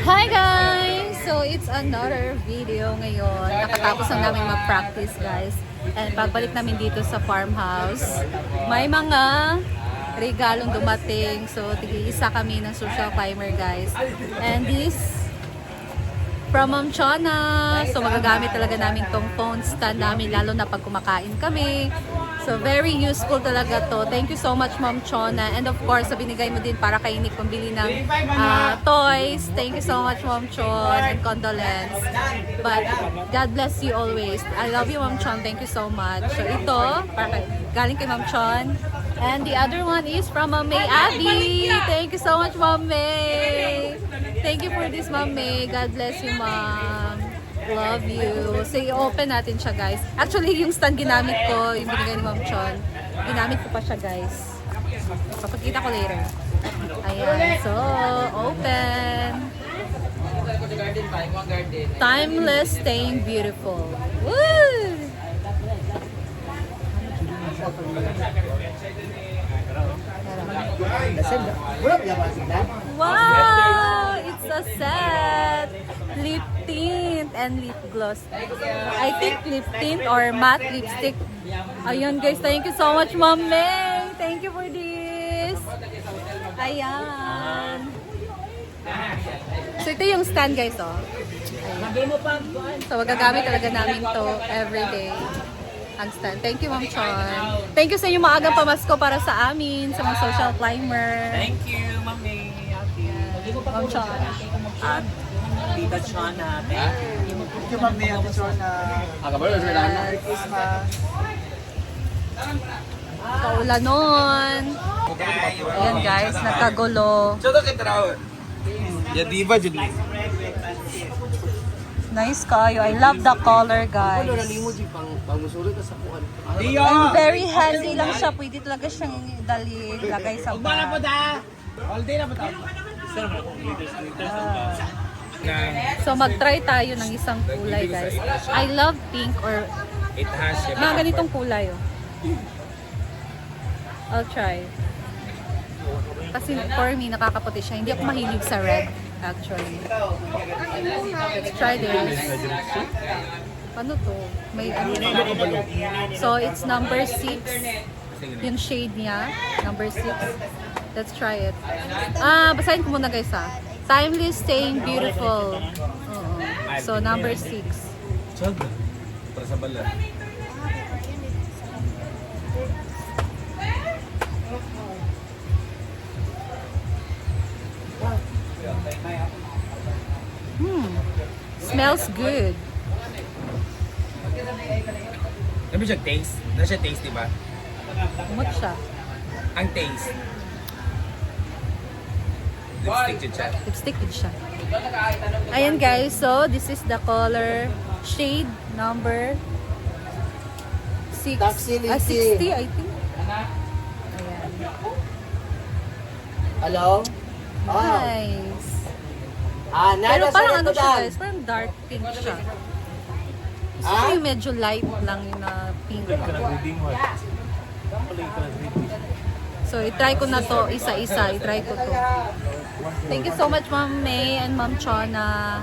Hi guys! So it's another video ngayon. Nakatapos lang namin mag-practice guys. And pagbalik namin dito sa farmhouse, may mga regalong dumating. So tig-isa kami ng social climber guys. And this from Ma'am Chona. So magagamit talaga namin tong phone stand namin lalo na pag kumakain kami. So very useful talaga to. Thank you so much Ma'am Chona. And of course, binigay mo din para kay Nick pambili ng toys. Thank you so much Ma'am Chon and condolence. But God bless you always. I love you Ma'am Chon. Thank you so much. So ito, galing kay Ma'am Chon. And the other one is from Ma'am May Abby. Thank you so much Ma'am May. Thank you for this Ma'am May. God bless you Ma'am. Love you. So, i-open natin siya, guys. Actually, yung stand ginamit ko, yung binigay ni Ma'am Chon, ginamit ko pa siya, guys. Papakita ko later. Ayan. So, open. Timeless, staying beautiful. Woo! Wow! It's a set! Lip tint and lip gloss. I think lip tint or matte lipstick. Ayun guys, thank you so much Ma'am May. Thank you for this. Ayan. So ito yung stand guys oh. Ayan. So magagamit talaga namin to everyday. Ang stand. Thank you Ma'am Chon. Thank you sa inyo maagang pamasko para sa amin, sa mga social climber. Thank you, Mami. Ma'am Chon. At Tita Chona. Thank you. Thank you, Ma'am Ate Chona. Merry Christmas. Kaulanon. Ayan guys, nagkagulo. Ya diba jud ni? Nice kayo. I love the color guys. And very handy lang siya. Pwede talaga siyang lagay sa bag. So mag-try tayo ng isang kulay guys. I love pink or It has mga ganitong kulay oh. I'll try. Kasi for me nakakaputi siya. Hindi ako mahilig sa red actually. Let's try this. Ano to? May ano pa. So it's number 6. Yung shade niya, number 6. Let's try it. Basahin ko muna guys ha. Timeless, staying beautiful. Oo. So number 6. Para sa bala. Smells good. Ano siya taste? Ano siya taste, diba? Umot siya. Ang taste. Lipstick jud siya. Lipstick din siya. Ayan guys, so this is the color shade number 6. Toxicity. 60 I think. Ayan. Hello? Nice. Nada Pero parang ano siya Dan. guys, parang dark pink siya. Ah? So, medyo light lang yung na pink. So, i-try ko na to isa-isa. I-try ko to. Thank you so much Ma'am May and Ma'am Chona.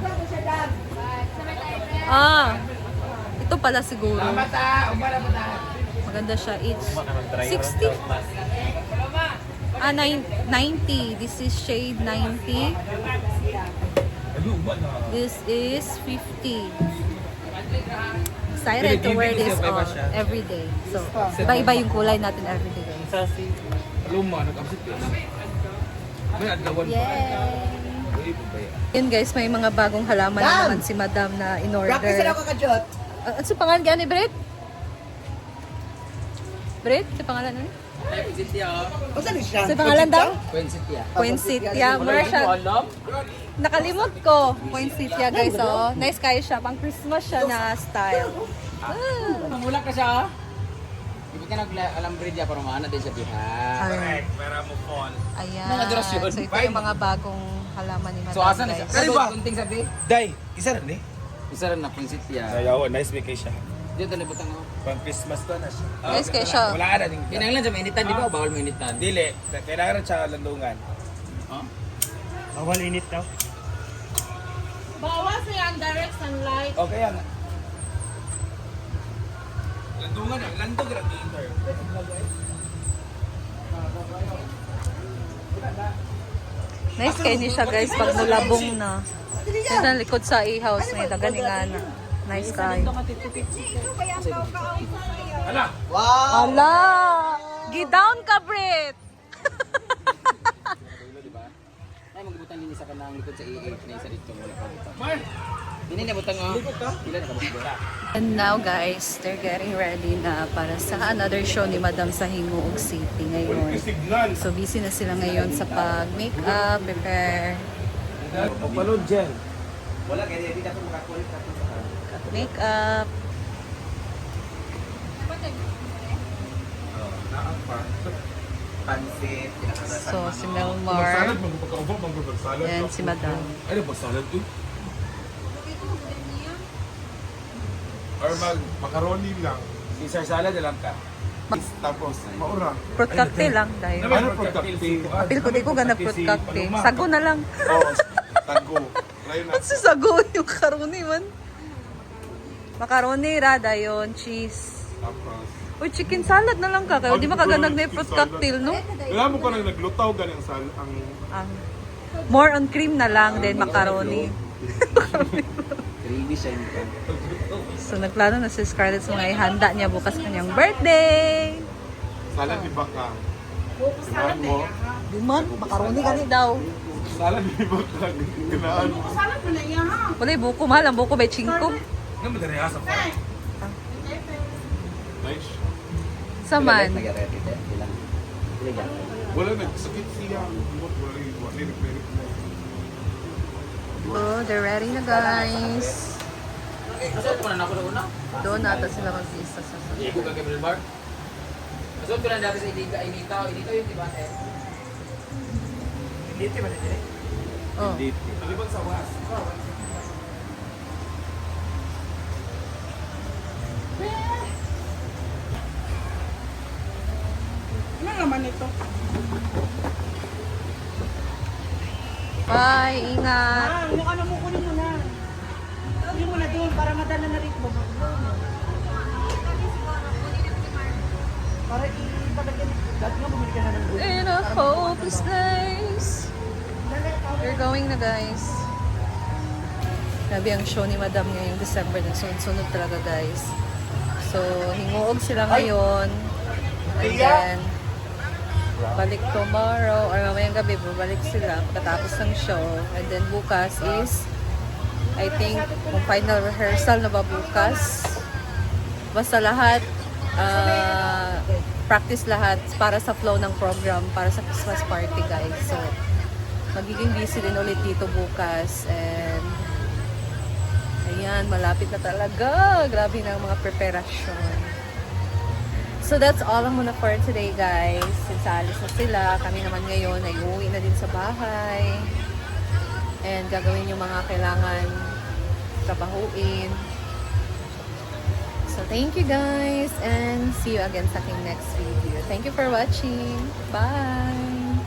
Ito pala siguro. Maganda siya. It's 60. 90. This is shade 90. This is 50. Excited to wear this all every day. So, iba-iba yung kulay natin every day. Luma, nag-absit yun. May adlawan pa. Yay! Yun guys, may mga bagong halaman na naman si Madam na in-order. Practice ako kajot. Ano sa pangalan gani, Brett? Brett? Sa pangalan ano? Basta ni siya. Sa pangalan daw? Quincetia. Poinsettia. Mura siya. Nakalimot ko. Poinsettia guys, oh. Nice kayo siya. Pang Christmas siya na style. Mula ka siya. Hindi ka nag-alambre dyan para maana din sa bihan. Correct. Para mo fall. Ayan. Mga dress yun. So ito yung mga bagong halaman ni Madam So asan na siya? guys. Sabi ba? kunting sabi. Day, isa rin eh. Isa rin na prinsipya. Ayaw, nice vacation. Dito na butang ako. Pang Christmas to na siya. Nice kayo siya. Wala ka na din. Kinanglan sa mainitan, di ba? Bawal mainitan. Dili, kailangan rin siya landungan. Huh? Bawal init daw. sunlight. Okay yan. Nice kayo ni siya guys pag mulabong na. Yan ang likod sa i-house na ito. Ganingana. Nice kayo. Wow! Ala! Gidown ka, Brit! Ay, magbutang din isa ka na ang likod sa i8 na isa dito. Wala pa dito. Hindi na butang oh. Pila na kabutang. And now guys, they're getting ready na para sa another show ni Madam sa Hingoog City ngayon. So busy na sila ngayon sa pag-makeup, prepare, Palod dyan. Wala kaya hindi na ito makakulit na ito sa makeup. pansit. So si Melmar and si Madam. Ano ba salad to? Or macaroni lang. Caesar salad alam ka. Tapos, maura. Fruit cocktail lang dahil. Ano pag cocktail? Apil ko di ko ganap fruit cocktail. Sago na lang. Oo, tago. Try na. At si sago yung macaroni man. Macaroni, rada yun, cheese. Tapos, Uy, chicken salad na lang ka. Kaya di makaganag na yung fruit cocktail, no? alam mo ka nang naglutaw ganyan ang More on cream na lang, then macaroni. Gravy siya nito. So, nagplano na si Scarlett sa mga ihanda niya bukas kanyang birthday. salad ni Baka. Kinaan mo. Duman, macaroni gani daw. Salad ni Baka. Kinaan mo. Salad mo na yan, ha? Wala yung buko, mahal ang buko by 5. Ano mo dali asa pa? Nice. Saman. Nag-ready din. Ilang. Ilang. Wala nagsakit siya. Wala lirik-lirik mo. Oh, they're ready na guys. Masod ko na ako na una. Doon nata sila mag-isa sa Ibo ka kay Bar. Masod ko na dati sa initaw yung diba eh. Hindi ba nito? Oh. Alibag sa was. Ano naman ito? Bye, ingat. Yung ano mo, kunin mo na. Kunin mo na doon para madala na rin mo. Para ipagagyan. Dati nga bumili ka na ng doon. In a hopeless place. We're going na guys. Grabe ang show ni Madam ngayong December. Nagsunod-sunod talaga guys. So, hinguog sila ngayon. And then, balik tomorrow or mamayang gabi, babalik sila pagkatapos ng show. And then bukas is, I think, kung final rehearsal na ba bukas. Basta lahat, practice lahat para sa flow ng program, para sa Christmas party guys. So, magiging busy din ulit dito bukas. And, ayan, malapit na talaga. Grabe na ang mga preparasyon. So that's all ang muna for today guys. Since alis na sila, kami naman ngayon ay uuwi na din sa bahay. And gagawin yung mga kailangan trabahuin. So thank you guys and see you again sa aking next video. Thank you for watching. Bye!